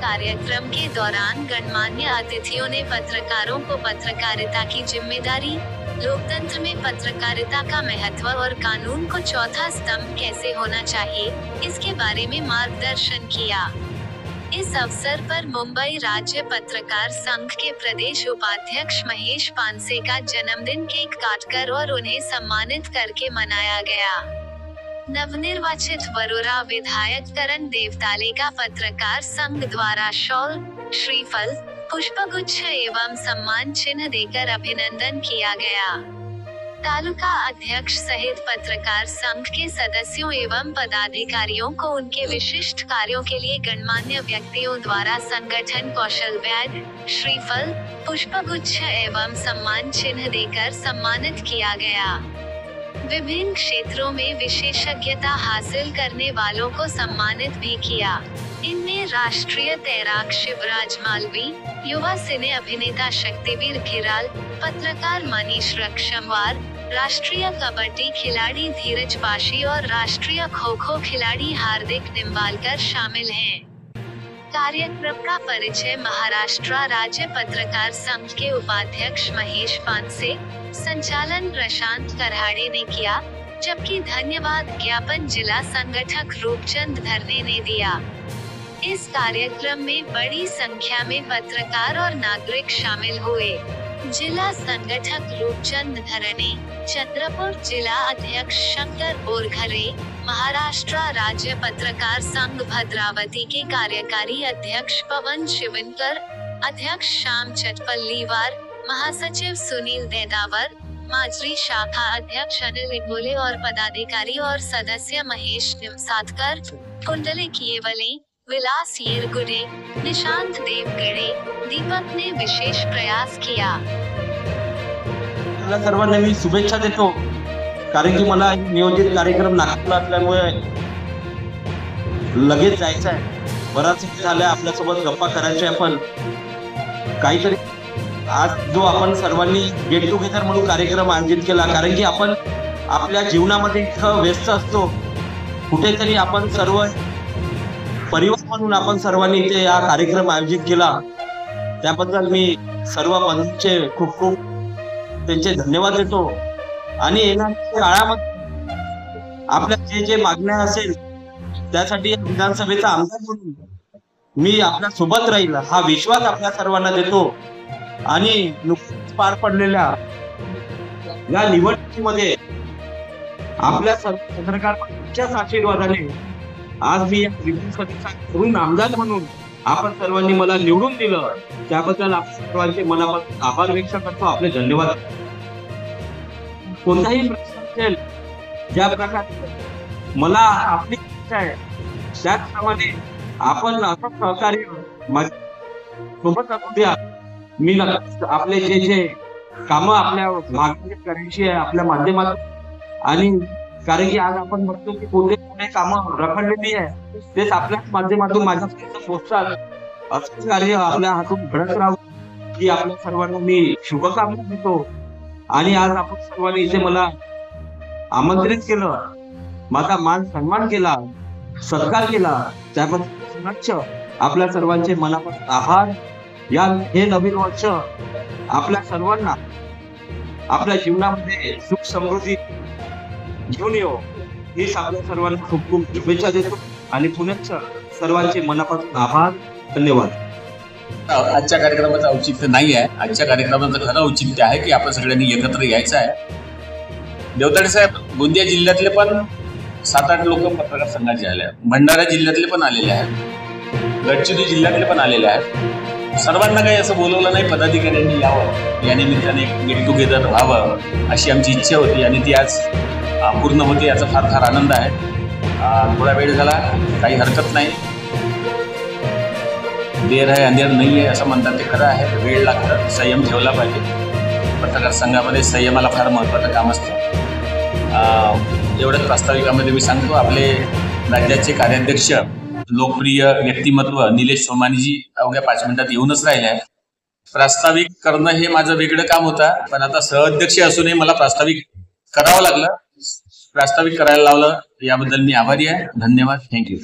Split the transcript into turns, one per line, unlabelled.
कार्यक्रम के दौरान गणमान्य अतिथियों ने पत्रकारों को पत्रकारिता की जिम्मेदारी, लोकतंत्र में पत्रकारिता का महत्व और कानून को चौथा स्तंभ कैसे होना चाहिए, इसके बारे में मार्गदर्शन किया। इस अवसर पर मुंबई राज्य पत्रकार संघ के प्रदेश उपाध्यक्ष महेश पानसे का जन्मदिन केक काटकर और उन्हें सम्मानित करके मनाया गया। नवनिर्वाचित वरोरा विधायक करण देवताले का पत्रकार संघ द्वारा शॉल, श्रीफल, पुष्पगुच्छ एवं सम्मान चिन्ह देकर अभिनंदन किया गया। तालुका अध्यक्ष सहित पत्रकार संघ के सदस्यों एवं पदाधिकारियों को उनके विशिष्ट कार्यों के लिए गणमान्य व्यक्तियों द्वारा संगठन कौशल बैग, श्रीफल, पुष्पगुच्छ एवं सम्मान चिन्ह देकर सम्मानित किया गया। विभिन्न क्षेत्रों में विशेषज्ञता हासिल करने वालों को सम्मानित भी किया। इनमें राष्ट्रीय तैराक शिवराज मालवी, युवा सिने अभिनेता शक्तिवीर घिराल, पत्रकार मनीष रक्षमवार, राष्ट्रीय कबड्डी खिलाड़ी धीरज पाशी और राष्ट्रीय खो-खो खिलाड़ी हार्दिक निम्बालकर शामिल हैं। कार्यक्रम का परिचय महाराष्ट्र राज्य पत्रकार संघ के उपाध्यक्ष महेश पानसे, संचालन प्रशांत कराड़े ने किया, जबकि धन्यवाद ज्ञापन जिला संगठक रूपचंद धरने ने दिया। इस कार्यक्रम में बड़ी संख्या में पत्रकार और नागरिक शामिल हुए। जिला संगठक रूपचंद धरने, चंद्रपुर जिला अध्यक्ष शंकर बोरघरे, महाराष्ट्र राज्य पत्रकार संघ भद्रावती के कार्यकारी अध्यक्ष पवन शिवनकर, अध्यक्ष श्याम चटपल्लीवार, महासचिव सुनील देदावर, माजरी शाखा अध्यक्ष अनिल इगोले और पदाधिकारी और सदस्य महेश निमसादकर, कुंडलिक येवले, विलास येरगुडे, निशांत देवगडे, दीपक ने विशेष प्रयास किया।
सर्वांना मी शुभेच्छा देतो, कारण की मला नियोजित कार्यक्रम नागपूरला असल्यामुळे लगेच जायचं आहे। बराच वेळ झाला आपल्यासोबत गप्पा करायच्या, पण काहीतरी आज जो आपण सर्वांनी गेट टुगेदर म्हणून कार्यक्रम आयोजित केला, कारण की आपण आपल्या जीवनामध्ये इतकं व्यस्त असतो, कुठेतरी आपण सर्व परिवार म्हणून आपण सर्वांनी इथे हा कार्यक्रम आयोजित केला, त्याबद्दल मी सर्व बंधूंचे खूप खूप त्यांचे धन्यवाद देतो। आणि येणाऱ्या काळामध्ये आपल्या जे मागण्या असेल त्यासाठी विधानसभेचा आमदार म्हणून मी आपल्या सोबत राहील हा विश्वास आपल्या सर्वांना देतो। आणि नुकतीच पार पडलेल्या या निवडणुकीमध्ये आपल्या सर्व पत्रकारांच्या आशीर्वादाने आज मी या विधानसभेचा तरुण आमदार म्हणून आपण सर्वांनी मला निवडून दिलं, त्याबद्दल आपण सर्वांचे मनापासून आभार व्यक्त करतो। आपले धन्यवाद। कोणताही प्रश्न असेल, ज्या प्रकारे मला आपली इच्छा आहे त्याचप्रमाणे आपण असं सहकार्य सोबत द्या। मी नक्कीच आपले जे कामं आपल्या मागे करायची आहे आपल्या माध्यमातून, आणि कारण की आज आपण बघतो की कोणते कामं रखडलेली आहे तेच आपल्याच माध्यमातून माझ्यापर्यंत पोहोचतात, असं कार्य आपल्या हातून घडत राहू की आपल्या सर्वांना मी शुभकामना देतो। आणि आज आपण सर्वांनी इथे मला आमंत्रित केलं, माझा मान सन्मान केला, सत्कार केला, त्याबद्दल आपल्या सर्वांचे मनापासून आभार। हे नवीन वर्ष आपल्या सर्वांना आपल्या जीवनामध्ये सुख समृद्धी घेऊन येऊ ही आपल्या सर्वांना खूप खूप शुभेच्छा देतो आणि पुन्हा सर्वांचे मनापासून आभार, धन्यवाद।
आजच्या कार्यक्रमाचं औचित्य नाही आहे, आजच्या कार्यक्रमाचं खरं औचित्य आहे की आपण सगळ्यांनी एकत्र यायचं आहे। देवताडे साहेब गोंदिया जिल्ह्यातले पण 7-8 लोक पत्रकार संघाचे आले आहेत, भंडारा जिल्ह्यातले पण आलेले आहेत, गडचिरोली जिल्ह्यातले पण आलेले आहेत। सर्वांना काही असं बोलवलं नाही, पदाधिकाऱ्यांनी यावं, या निमित्ताने गेट टुगेदर व्हावं अशी आमची इच्छा होती आणि ती आज पूर्ण होते, याचा फार फार आनंद आहे। थोडा वेळ झाला, काही हरकत नाही, देर आहे अंधेर नाही आहे असं म्हणतात, ते खरं आहे। वेळ लागतं, संयम ठेवला पाहिजे। पत्रकार संघामध्ये संयमाला फार महत्त्वाचं काम असतं। एवढ्याच प्रास्ताविकामध्ये मी सांगतो, आपले राज्याचे कार्याध्यक्ष लोकप्रिय व्यक्तिमत्व निलेश सोमानीजी अवघ्या 5 मिनिटात येऊनच राहिले आहेत। प्रास्ताविक करणं हे माझं वेगळं काम होतं, पण आता सहअध्यक्ष असूनही मला प्रास्ताविक करावं लागलं, प्रास्ताविक करायला लावलं, याबद्दल मी आभारी आहे। धन्यवाद, थँक्यू।